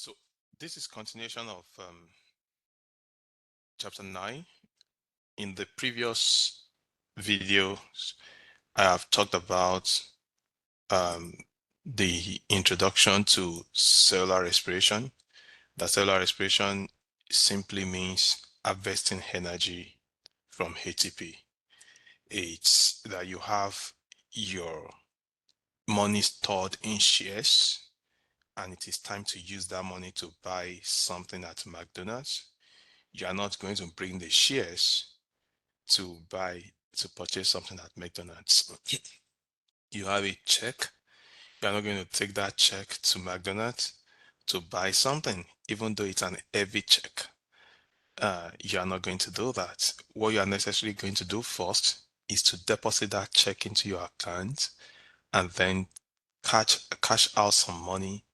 So this is continuation of chapter 9. In the previous videos, I have talked about um, the introduction to cellular respiration. The cellular respiration simply means harvesting energy from ATP. It's that you have your money stored in shares, and it is time to use that money to buy something at McDonald's. You are not going to bring the shares to purchase something at McDonald's. You have a check. You're not going to take that check to McDonald's to buy something, even though it's an heavy check. You are not going to do that. What you are necessarily going to do first is to deposit that check into your account and then cash out some money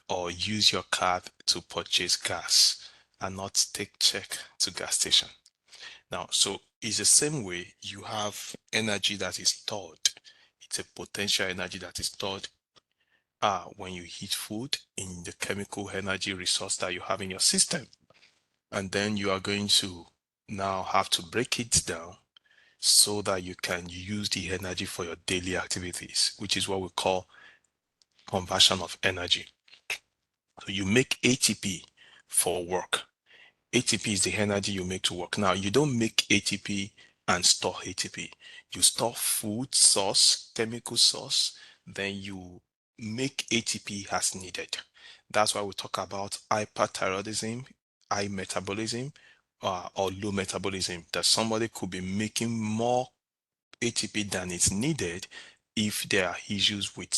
or use your card to purchase gas and not take check to gas station. Now, so it's the same way you have energy that is stored. It's a potential energy that is stored when you heat food in the chemical energy resource that you have in your system. And then you are going to now have to break it down so that you can use the energy for your daily activities, which is what we call conversion of energy. So you make ATP for work. ATP is the energy you make to work. Now, you don't make ATP and store ATP. You store food source, chemical source, then you make ATP as needed. That's why we talk about hyperthyroidism, high metabolism, or low metabolism, that somebody could be making more ATP than is needed if there are issues with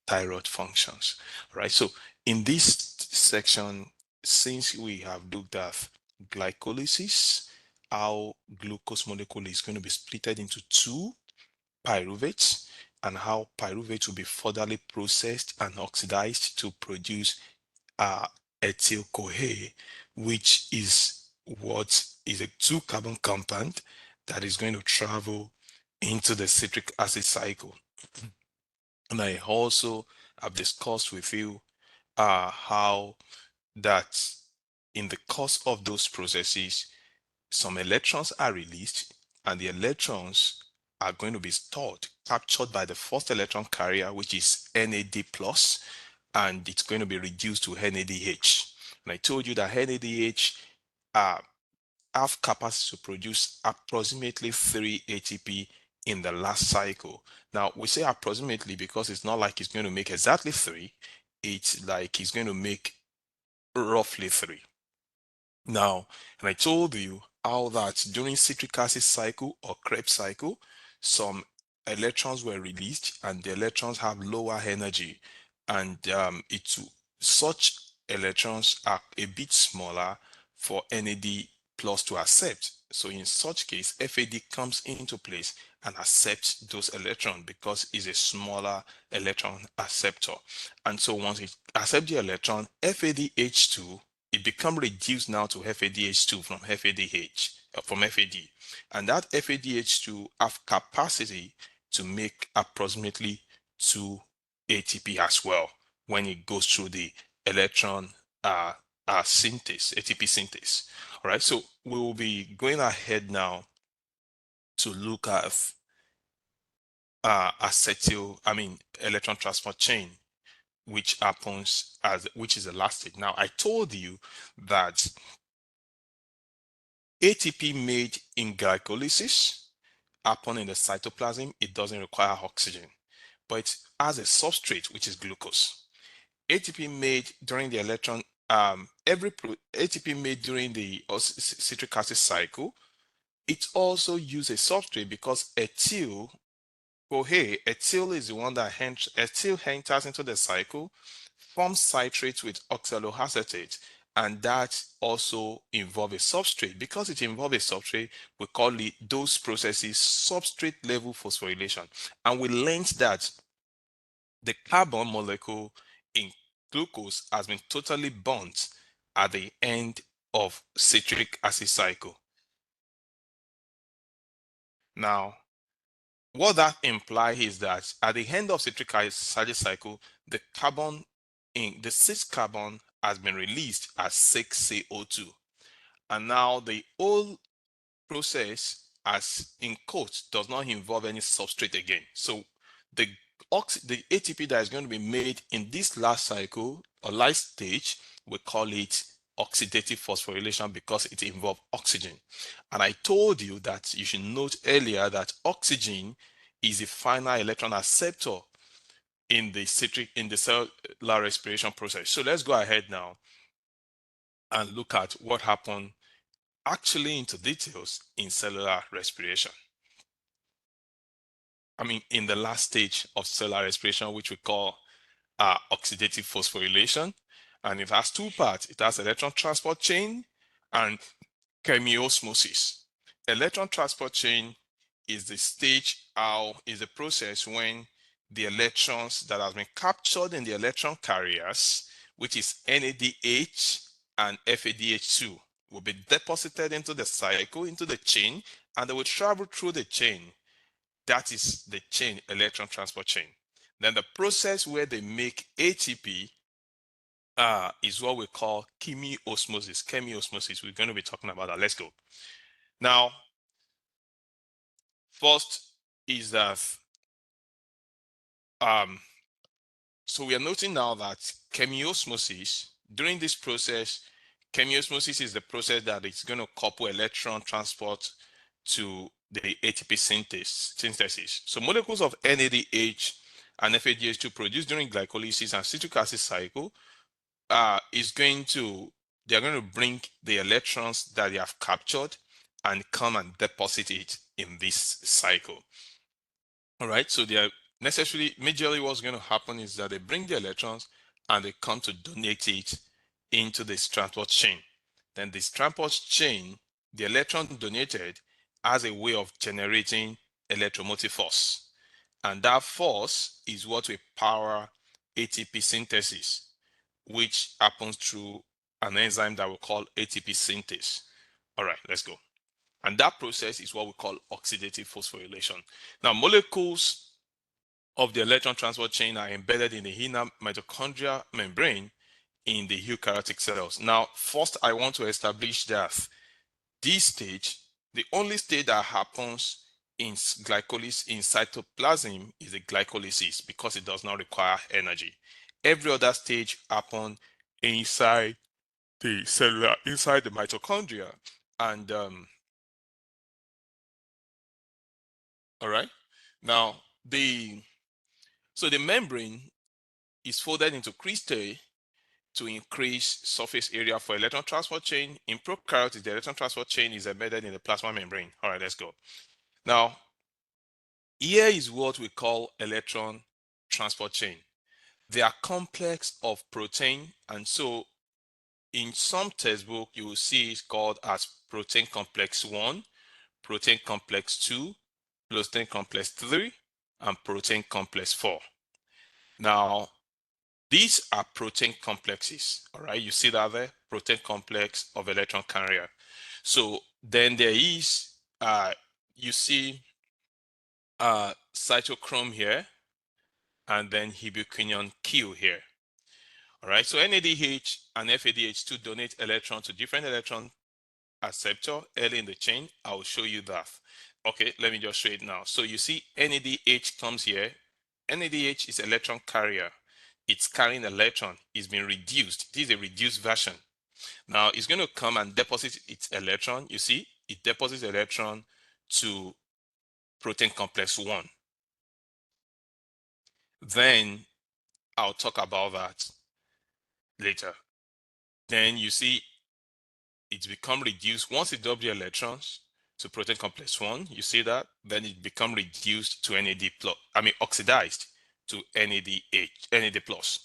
thyroid functions, right? So in this section, since we have looked at glycolysis, how glucose molecule is going to be splitted into two pyruvates, and how pyruvate will be furtherly processed and oxidized to produce uh, ethyl CoA, which is what is a two carbon compound that is going to travel into the citric acid cycle. And I also have discussed with you how that in the course of those processes, some electrons are released, and the electrons are going to be stored, captured by the first electron carrier, which is NAD plus, and it's going to be reduced to NADH. And I told you that NADH have capacity to produce approximately 3 ATP in the last cycle. Now, we say approximately because it's not like it's going to make exactly 3. It's like it's going to make roughly 3. Now, and I told you how that during citric acid cycle or Krebs cycle, some electrons were released and the electrons have lower energy, and such electrons are a bit smaller for NAD plus to accept. So in such case, FAD comes into place and accepts those electrons because it's a smaller electron acceptor. And so once it accepts the electron, FADH2, it become reduced now to FADH2 from FAD, and that FADH2 have capacity to make approximately 2 ATP as well when it goes through the electron synthase, ATP synthase. All right, so we will be going ahead now to look at electron transport chain, which is elastic. Now, I told you that ATP made in glycolysis happen in the cytoplasm. It doesn't require oxygen, but it has a substrate, which is glucose. ATP made during the ATP made during the citric acid cycle, it also uses a substrate because ethyl is the one that ethyl enters into the cycle, forms citrate with oxaloacetate, and that also involves a substrate. Because it involves a substrate, we call those processes substrate level phosphorylation. And we learned that the carbon molecule in glucose has been totally burnt at the end of citric acid cycle. Now, what that implies is that at the end of citric acid cycle, the carbon in the cis carbon has been released as 6CO2. And now the whole process, as in quotes, does not involve any substrate again. So the the ATP that is going to be made in this last cycle or last stage, we call it oxidative phosphorylation because it involves oxygen. And I told you that you should note earlier that oxygen is a final electron acceptor in the cellular respiration process. So let's go ahead now and look at what happened actually into details in cellular respiration. I mean, in the last stage of cellular respiration, which we call oxidative phosphorylation. And it has two parts. It has electron transport chain and chemiosmosis. Electron transport chain is the stage how is the process when the electrons that have been captured in the electron carriers, which is NADH and FADH2, will be deposited into the cycle, into the chain, and they will travel through the chain. That is the chain, electron transport chain. Then the process where they make ATP is what we call chemiosmosis. Chemiosmosis, we're going to be talking about that. Let's go. Now, first is that, so we are noting now that chemiosmosis, during this process, chemiosmosis is the process that it's going to couple electron transport to the ATP synthesis. So molecules of NADH and FADH2 produced during glycolysis and citric acid cycle they are going to bring the electrons that they have captured and come and deposit it in this cycle. All right, so they are majorly what's going to happen is that they bring the electrons and they come to donate it into this transport chain. Then this transport chain, the electron donated, has a way of generating electromotive force. And that force is what will power ATP synthesis, which happens through an enzyme that we call ATP synthase. All right, let's go. And that process is what we call oxidative phosphorylation. Now, molecules of the electron transport chain are embedded in the inner mitochondrial membrane in the eukaryotic cells. Now, first, I want to establish that this stage, the only stage that happens in glycolysis in cytoplasm is the glycolysis because it does not require energy. Every other stage happens inside the cellular, inside the mitochondria. And all right, now the membrane is folded into cristae to increase surface area for electron transport chain. In prokaryotes, the electron transport chain is embedded in the plasma membrane. All right, let's go. Now, here is what we call electron transport chain. They are complex of protein, and so in some textbook you will see it's called as protein complex 1, protein complex 2, protein complex 3, and protein complex 4. Now, these are protein complexes. All right, you see that there, protein complex of electron carrier. So then there is you see cytochrome here, and then ubiquinone Q here. All right, so NADH and FADH2 donate electrons to different electron acceptor early in the chain. I will show you that. Okay, let me just show it now. So you see NADH comes here. NADH is electron carrier. It's carrying electron. It's been reduced. This is a reduced version. Now it's going to come and deposit its electron. You see, it deposits electron to protein complex 1. Then I'll talk about that later. Then you see it's become reduced. Once it doubles the electrons to protein complex 1, you see that, then it become reduced to NAD plus, oxidized to NAD plus.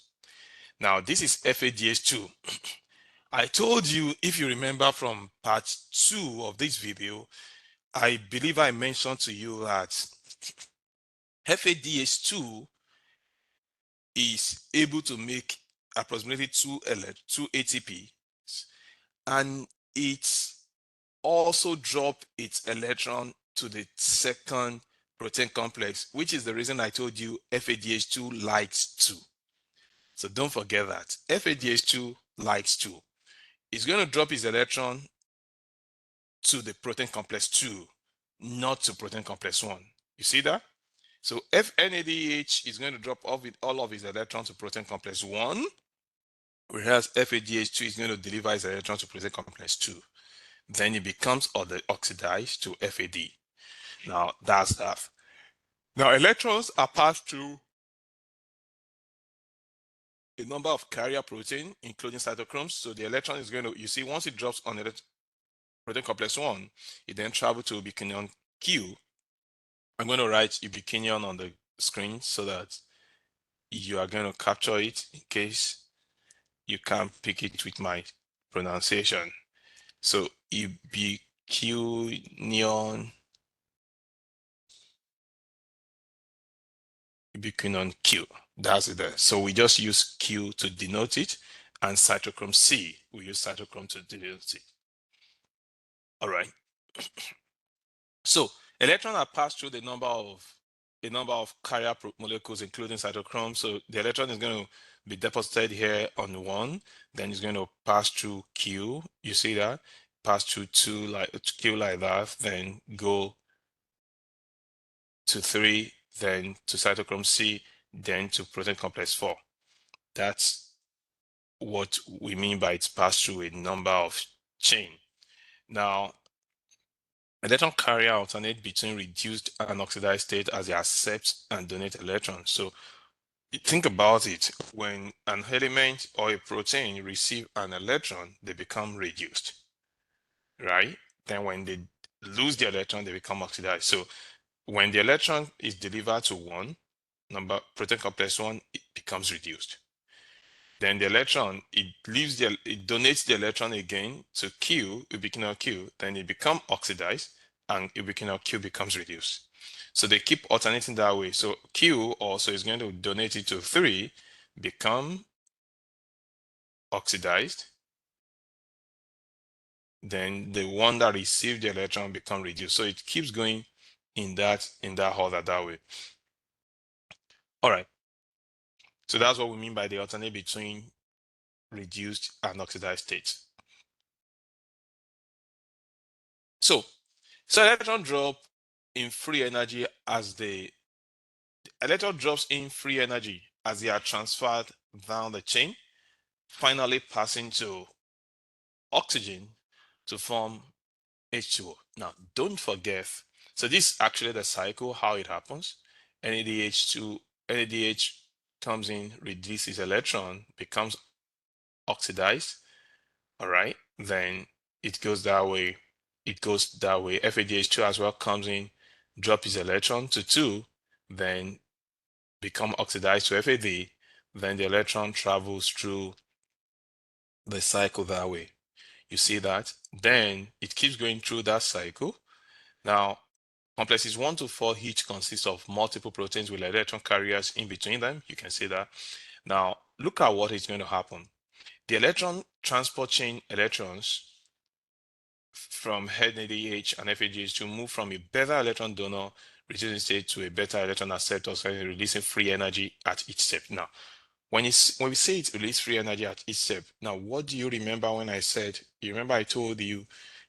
Now this is FADH2. I told you, if you remember from part 2 of this video, I believe I mentioned to you that FADH2 is able to make approximately 2 ATP, and it also drop its electron to the second protein complex, which is the reason I told you FADH2 likes 2. So don't forget that FADH2 likes to. It's going to drop its electron to the protein complex 2, not to protein complex 1. You see that? So FNADH is going to drop off with all of its electrons to protein complex 1, whereas FADH2 is going to deliver its electron to protein complex 2. Then it becomes oxidized to FAD. Now that's that. Now electrons are passed through a number of carrier protein, including cytochromes. So the electron is going to, you see, once it drops on protein complex 1, it then travels to ubiquinone Q. I'm going to write ubiquinone on the screen so that you are going to capture it in case you can't pick it with my pronunciation. So ubiquinone Q. That's it there. So we just use Q to denote it, and cytochrome C, we use cytochrome to denote it. All right. So electrons are passed through a number of carrier molecules, including cytochrome. So the electron is going to be deposited here on 1, then it's going to pass through Q. You see that? Pass through 2 like Q like that, then go to 3, then to cytochrome C, then to protein complex 4. That's what we mean by it's passed through a number of chain. Now, electron carrier alternate between reduced and oxidized state as they accept and donate electrons. So think about it. When an element or a protein receive an electron, they become reduced, right? Then when they lose the electron, they become oxidized. So when the electron is delivered to 1, protein complex 1, it becomes reduced. Then the electron, it donates the electron again to Q, ubiquinol Q, then it becomes oxidized and ubiquinol Q becomes reduced. So they keep alternating that way. So Q also is going to donate it to 3, become oxidized. Then the one that received the electron become reduced. So it keeps going in that order that way. All right. So that's what we mean by the alternate between reduced and oxidized states. So electron drop in free energy as the electron drops in free energy as they are transferred down the chain, finally passing to oxygen to form H2O. Now, don't forget, so this is actually the cycle, how it happens. NADH comes in, releases electron, becomes oxidized, all right? Then it goes that way. FADH2 as well comes in, drop its electron to 2, then become oxidized to FAD, then the electron travels through the cycle that way. You see that? Then it keeps going through that cycle. Now, complexes 1 to 4 each consist of multiple proteins with electron carriers in between them. You can see that. Now, look at what is going to happen. The electron transport chain electrons from NADH and FADH to move from a beta electron donor reducing state to a beta electron acceptor, so releasing free energy at each step. Now, when we say it release free energy at each step, now what do you remember when I said, you remember I told you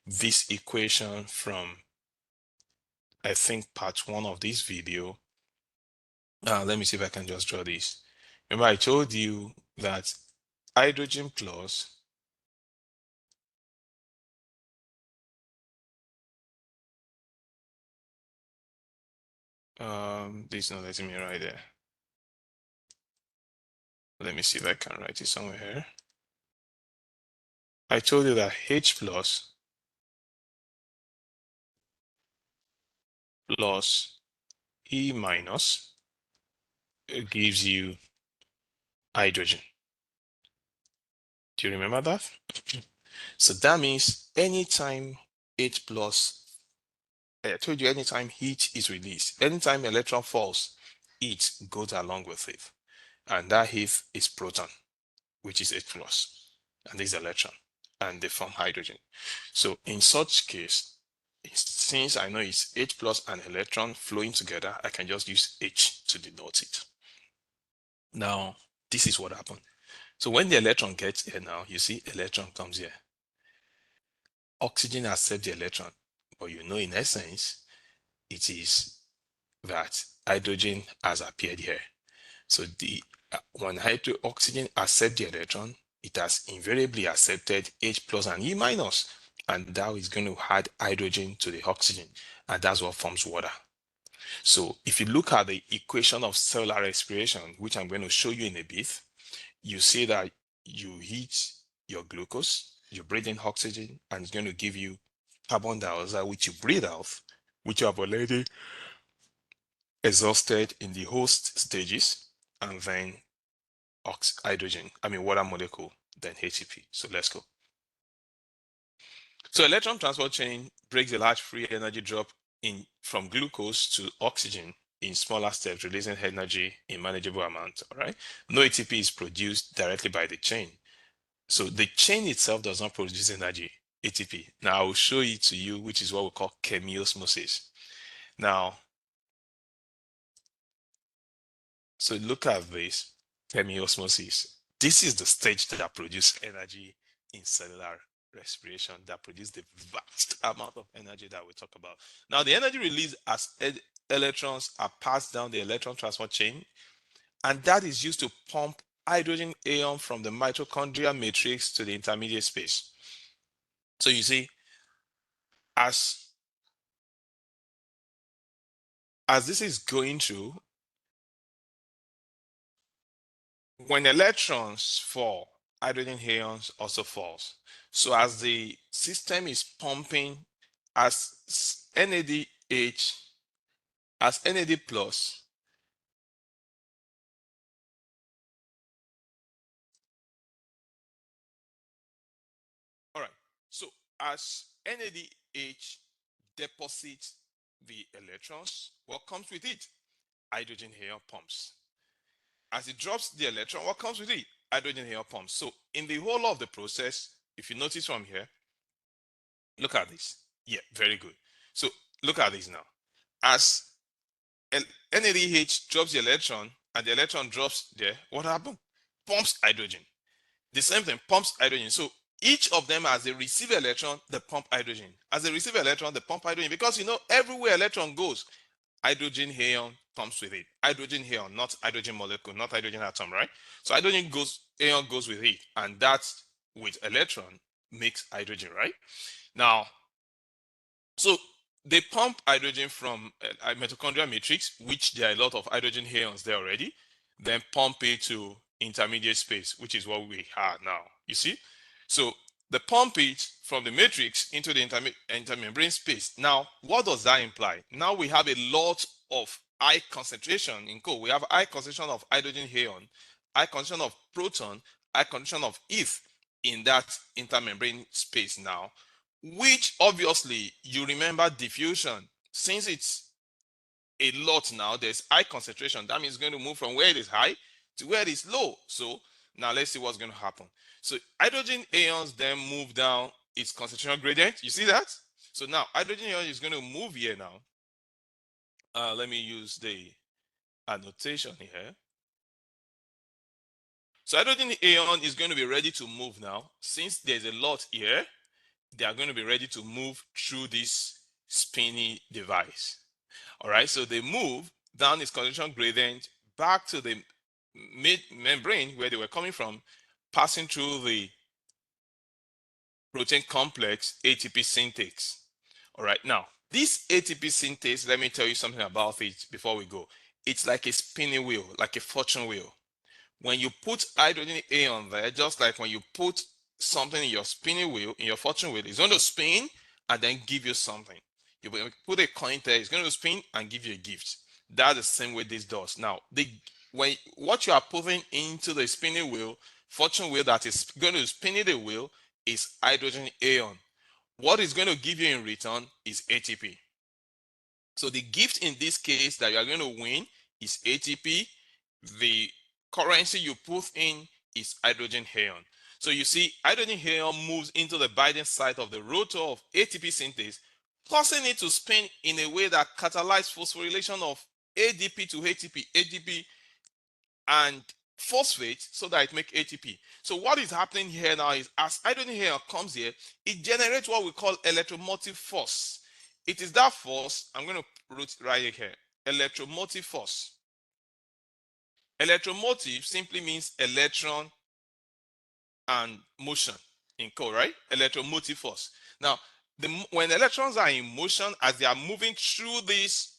this equation from, I think, part 1 of this video. Let me see if I can just draw this. Remember I told you that hydrogen plus this is not letting me write there. Let me see if I can write it somewhere here. I told you that H plus E minus gives you hydrogen. Do you remember that? So that means anytime H plus, I told you anytime heat is released, anytime electron falls, heat goes along with it. And that heat is proton, which is H plus, and this electron, and they form hydrogen. So in such case, since I know it's H plus and electron flowing together, I can just use H to denote it. Now, this is what happened. So when the electron gets here now, you see electron comes here. Oxygen accepts the electron, but you know in essence, it is that hydrogen has appeared here. So the when oxygen accepts the electron, it has invariably accepted H plus and E minus, and that is going to add hydrogen to the oxygen, and that's what forms water. So if you look at the equation of cellular respiration, which I'm going to show you in a bit, you see that you heat your glucose, you breathe in oxygen, and it's going to give you carbon dioxide, which you breathe out, which you have already exhausted in the host stages, and then water molecule, then ATP. So let's go. So electron transport chain breaks a large free energy drop in from glucose to oxygen in smaller steps, releasing energy in manageable amounts. All right. No ATP is produced directly by the chain. So the chain itself does not produce energy, ATP. Now I will show it to you, which is what we call chemiosmosis. Now, so look at this chemiosmosis. This is the stage that produces energy in cellular respiration, that produces the vast amount of energy that we talk about. Now, the energy released as electrons are passed down the electron transport chain, and that is used to pump hydrogen ion from the mitochondrial matrix to the intermediate space. So you see, as this is going through, when electrons fall, hydrogen ions also falls. So as the system is pumping, as NADH, as NAD plus, all right. So as NADH deposits the electrons, what comes with it? Hydrogen ion pumps. As it drops the electron, what comes with it? Hydrogen ion pumps. So in the whole of the process, if you notice from here, look at this. Yeah, very good. So look at this now. As NADH drops the electron and the electron drops there, what happened? Pumps hydrogen. The same thing, pumps hydrogen. So each of them, as they receive electron, they pump hydrogen. As they receive electron, they pump hydrogen, because you know everywhere electron goes, hydrogen ion comes with it. Hydrogen ion, not hydrogen molecule, not hydrogen atom, right? So hydrogen ion goes with it, and that with electron makes hydrogen, right? Now, so they pump hydrogen from a mitochondrial matrix, which there are a lot of hydrogen ions there already, then pump it to intermediate space, which is what we have now. You see? So they pump it from the matrix into the intermembrane space. Now, what does that imply? Now we have a lot of high concentration in coal. We have high concentration of hydrogen ion, high concentration of proton, high concentration of ETH in that intermembrane space now, which obviously you remember diffusion. Since it's a lot now, there's high concentration. That means it's going to move from where it is high to where it is low. So now let's see what's going to happen. So hydrogen ions then move down its concentration gradient. You see that? So now hydrogen ion is going to move here now. Let me use the annotation here. So hydrogen ion is going to be ready to move now. Since there's a lot here, they are going to be ready to move through this spinny device. All right, so they move down its concentration gradient back to the mid membrane where they were coming from, passing through the protein complex ATP synthase. All right, now this ATP synthase, let me tell you something about it before we go. It's like a spinning wheel, like a fortune wheel. When you put hydrogen ion there, just like when you put something in your spinning wheel, in your fortune wheel, it's going to spin and then give you something. You put a coin there, it's going to spin and give you a gift. That's the same way this does. Now, what you are putting into the spinning wheel, fortune wheel that is going to spin the wheel, is hydrogen ion. What is going to give you in return is ATP. So the gift in this case that you are going to win is ATP. The currency you put in is hydrogen ion. So you see, hydrogen ion moves into the binding site of the rotor of ATP synthase, causing it to spin in a way that catalyzes phosphorylation of ADP to ATP, ADP, and phosphate so that it make ATP. So what is happening here now is as hydrogen here comes here, it generates what we call electromotive force. It is that force, I'm going to write right here, electromotive force. Electromotive simply means electron and motion in code, right? Electromotive force. Now, when electrons are in motion, as they are moving through this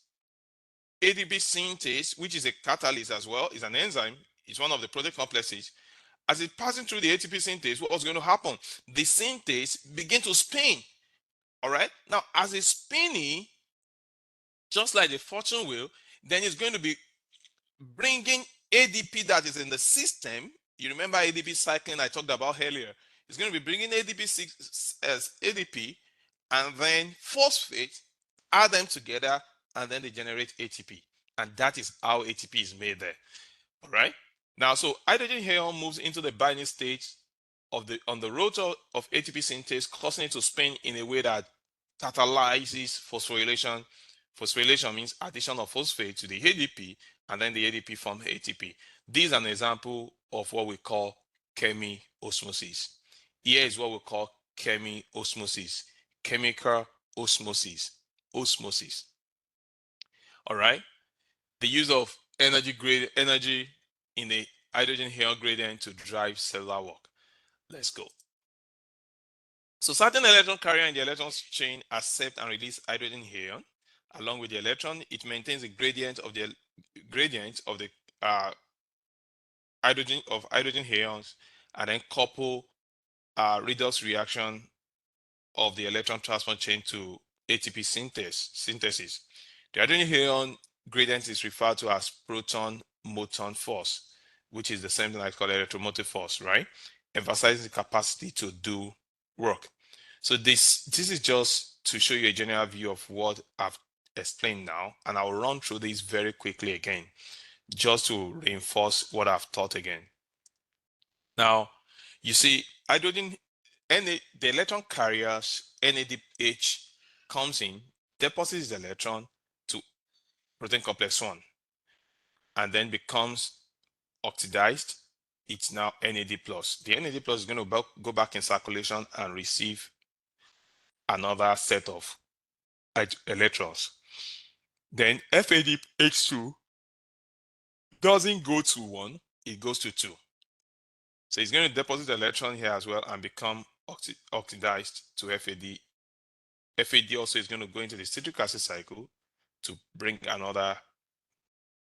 ADP synthase, which is a catalyst as well, is an enzyme, it's one of the protein complexes. As it passing through the ATP synthase, what's going to happen? The synthase begin to spin. All right. Now, as it's spinning, just like the fortune wheel, then it's going to be bringing ADP that is in the system. You remember ADP cycling I talked about earlier. It's going to be bringing as ADP and then phosphate, add them together, and then they generate ATP. And that is how ATP is made there. All right. Now, so hydrogen here moves into the binding state of on the rotor of ATP synthase, causing it to spin in a way that catalyzes phosphorylation. Phosphorylation means addition of phosphate to the ADP, and then the ADP forms ATP. This is an example of what we call chemiosmosis. Here is what we call chemiosmosis, chemical osmosis, osmosis. All right. The use of energy in a hydrogen here gradient to drive cellular work. Let's go. So certain electron carrier in the electron chain accept and release hydrogen ion. Along with the electron, it maintains the gradient of the hydrogen ions, and then couple redox reaction of the electron transport chain to ATP synthesis. The hydrogen ion gradient is referred to as proton-moton force, which is the same thing I call electromotive force, right? Emphasizing the capacity to do work. So this is just to show you a general view of what I've explained now, and I'll run through this very quickly again, just to reinforce what I've taught again. Now, you see, the electron carriers NADH comes in, deposits the electron to protein complex 1, and then becomes oxidized. It's now NAD plus. The NAD plus is going to go back in circulation and receive another set of electrons. Then FADH2 doesn't go to 1, it goes to 2. So it's going to deposit the electron here as well and become oxidized to FAD. FAD also is going to go into the citric acid cycle to bring another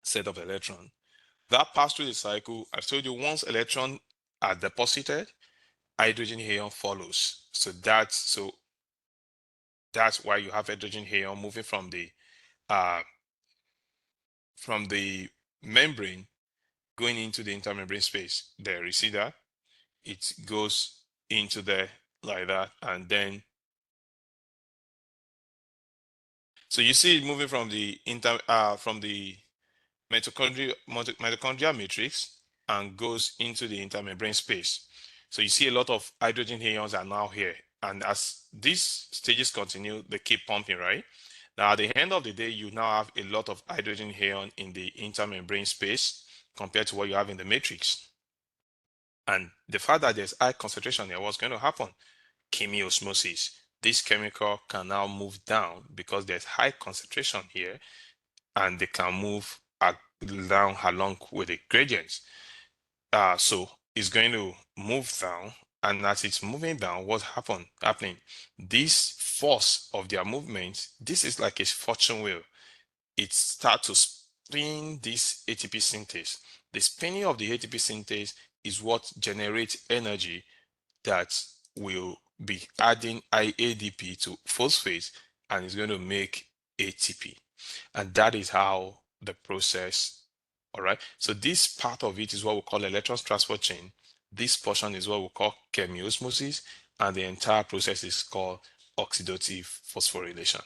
set of electron. That pass through the cycle, I told you once electrons are deposited, hydrogen ion follows. So that's why you have hydrogen ion moving from the membrane going into the intermembrane space. There, you see that? It goes into there like that, and then so you see it moving from the mitochondrial matrix and goes into the intermembrane space. So you see a lot of hydrogen ions are now here, and as these stages continue, they keep pumping, right? Now at the end of the day, you now have a lot of hydrogen ion in the intermembrane space compared to what you have in the matrix. And the fact that there's high concentration here, what's going to happen? Chemiosmosis. This chemical can now move down because there's high concentration here, and they can move down along with the gradients. So it's going to move down, and as it's moving down, what's happening? This force of their movement, this is like a fortune wheel. It starts to spin this ATP synthase. The spinning of the ATP synthase is what generates energy that will be adding ADP to phosphate, and it's going to make ATP. And that is how the process, all right? So this part of it is what we call electron transport chain. This portion is what we call chemiosmosis, and the entire process is called oxidative phosphorylation.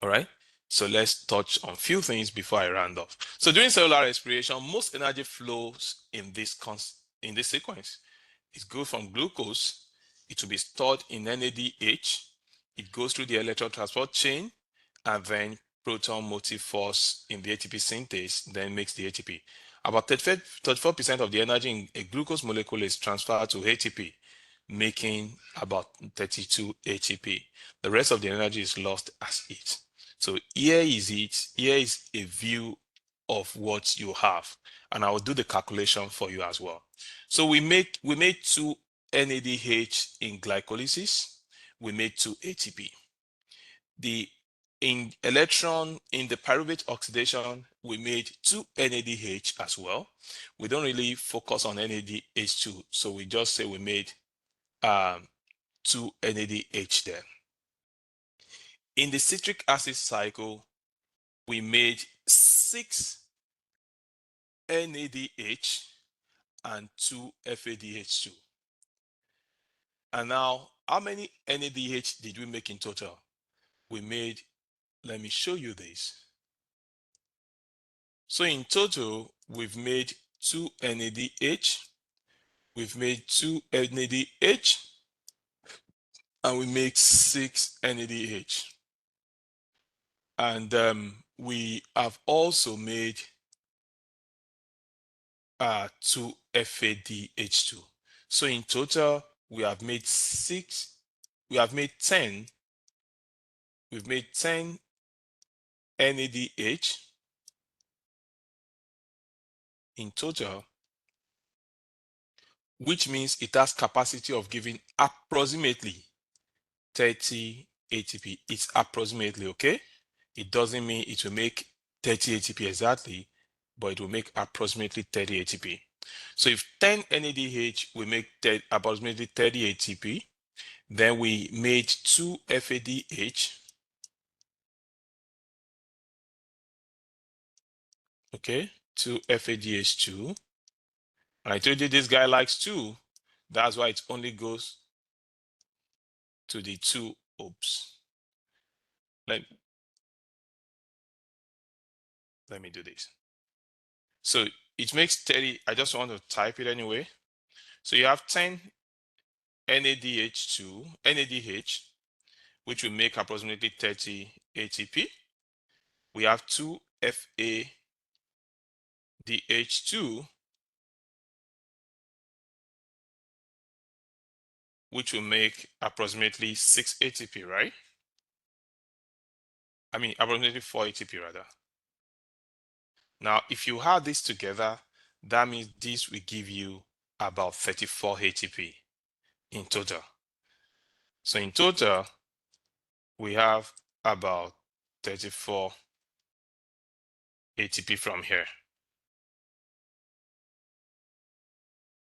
All right? So let's touch on a few things before I round off. So during cellular respiration, most energy flows in this sequence. It goes from glucose, it will be stored in NADH, it goes through the electron transport chain, and then proton motive force in the ATP synthase then makes the ATP. About 34% of the energy in a glucose molecule is transferred to ATP, making about 32 ATP. The rest of the energy is lost as heat. So here is it. Here is a view of what you have, and I will do the calculation for you as well. So we made 2 NADH in glycolysis. We made 2 ATP. In electron, in the pyruvate oxidation, we made 2 NADH as well. We don't really focus on NADH2, so we just say we made 2 NADH there. In the citric acid cycle, we made 6 NADH and 2 FADH2. And now, how many NADH did we make in total? We made, let me show you this. So in total, we've made 2 NADH, we've made 2 NADH, and we make 6 NADH. And we have also made 2 FADH2. So in total, we have made 10. We've made 10 NADH in total, which means it has capacity of giving approximately 30 ATP. It's approximately, okay? It doesn't mean it will make 30 ATP exactly, but it will make approximately 30 ATP. So if 10 NADH will make approximately 30 ATP, then we made 2 FADH, okay, 2 FADH2. And I told you this guy likes 2. That's why it only goes to the 2 oops. Let me do this. So it makes 30. I just want to type it anyway. So you have 10 NADH, which will make approximately 30 ATP. We have 2 FADH2, which will make approximately 6 ATP, right? I mean, approximately 4 ATP rather. Now, if you add this together, that means this will give you about 34 ATP in total. So in total, we have about 34 ATP from here.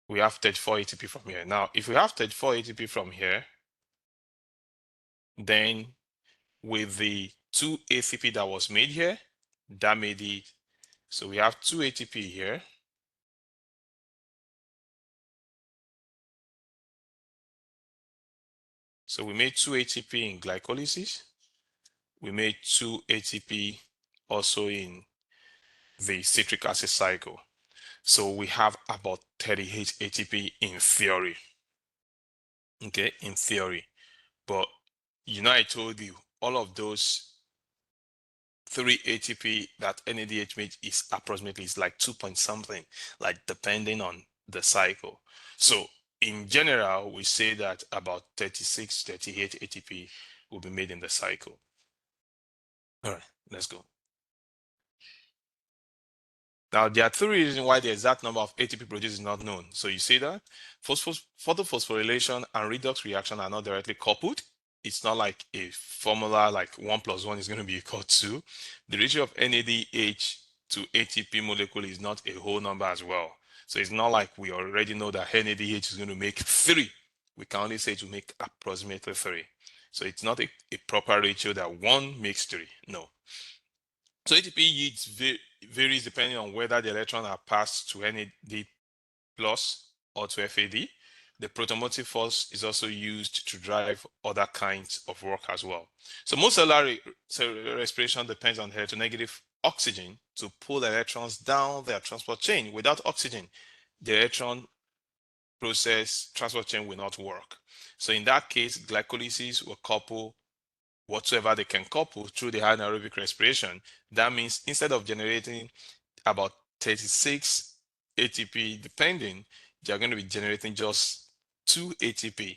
We have 34 ATP from here. Now, if we have 34 ATP from here, then with the 2 ATP that was made here, that made it. So we have 2 ATP here. So we made 2 ATP in glycolysis. We made 2 ATP also in the citric acid cycle. So we have about 38 ATP in theory. Okay, in theory. But you know, I told you all of those 3 ATP that NADH made is approximately, it's like 2 point something, like depending on the cycle. So in general, we say that about 36, 38 ATP will be made in the cycle. All right, let's go. Now, there are 3 reasons why the exact number of ATP produced is not known. So you see that photophosphorylation and redox reaction are not directly coupled. It's not like a formula like 1 + 1 is going to be equal to. The ratio of NADH to ATP molecule is not a whole number as well. So it's not like we already know that NADH is going to make 3. We can only say to make approximately 3. So it's not a proper ratio that 1 makes 3. No. So ATP yields varies depending on whether the electrons are passed to NAD plus or to FAD. The protomotive force is also used to drive other kinds of work as well. So most cellular respiration depends on electronegative oxygen to pull electrons down their transport chain. Without oxygen, the electron process transport chain will not work. So in that case, glycolysis will couple whatsoever they can couple through the anaerobic respiration. That means instead of generating about 36 ATP, depending, they're going to be generating just 2 ATP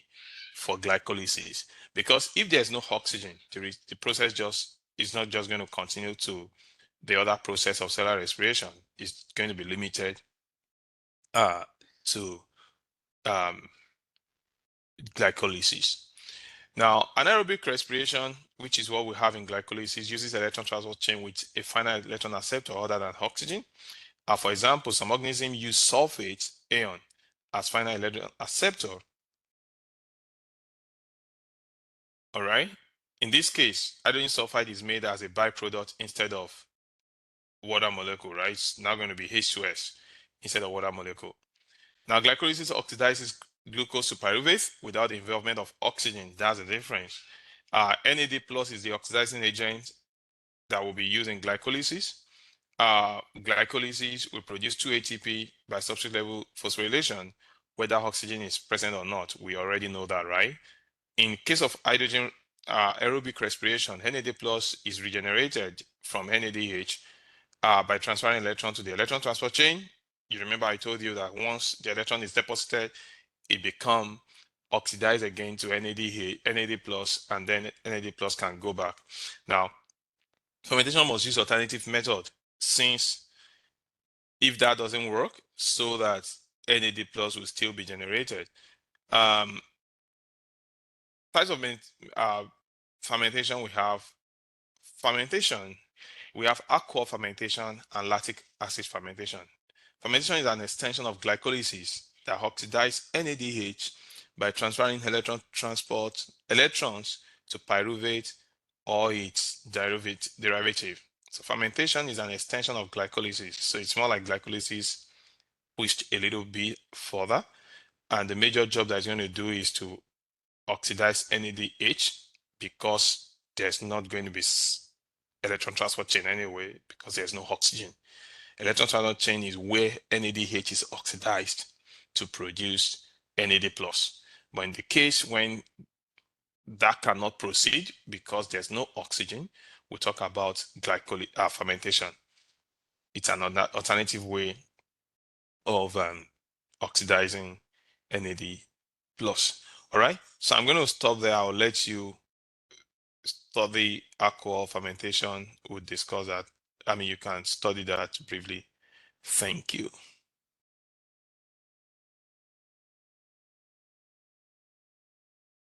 for glycolysis. Because if there's no oxygen, the process just is not just going to continue to the other process of cellular respiration. It's going to be limited to um, glycolysis. Now, anaerobic respiration, which is what we have in glycolysis, uses electron transport chain with a finite electron acceptor other than oxygen. For example, some organisms use sulfate ion as finite electron acceptor. All right. In this case, hydrogen sulfide is made as a byproduct instead of water molecule, right? It's now going to be H2S instead of water molecule. Now, glycolysis oxidizes glucose to pyruvate without the involvement of oxygen. That's the difference. NAD plus is the oxidizing agent that will be used in glycolysis. Glycolysis will produce 2 ATP by substrate level phosphorylation, whether oxygen is present or not. We already know that, right? In case of hydrogen aerobic respiration, NAD plus is regenerated from NADH by transferring electron to the electron transport chain. You remember I told you that once the electron is deposited, it becomes oxidized again to NAD plus, and then NAD plus can go back. Now, fermentation must use alternative method, since if that doesn't work, so that NAD plus will still be generated. Types of fermentation we have fermentation. We have aqueous fermentation and lactic acid fermentation. Fermentation is an extension of glycolysis that oxidizes NADH by transferring electrons to pyruvate or its derivative. So fermentation is an extension of glycolysis. So it's more like glycolysis pushed a little bit further. And the major job that it's going to do is to oxidize NADH, because there's not going to be electron transport chain anyway, because there's no oxygen. Electron transport chain is where NADH is oxidized to produce NAD plus. But in the case when that cannot proceed because there's no oxygen, we talk about fermentation. It's an alternative way of oxidizing NAD plus. All right, so I'm going to stop there. I'll let you study alcohol fermentation. We'll discuss that. I mean, you can study that briefly. Thank you.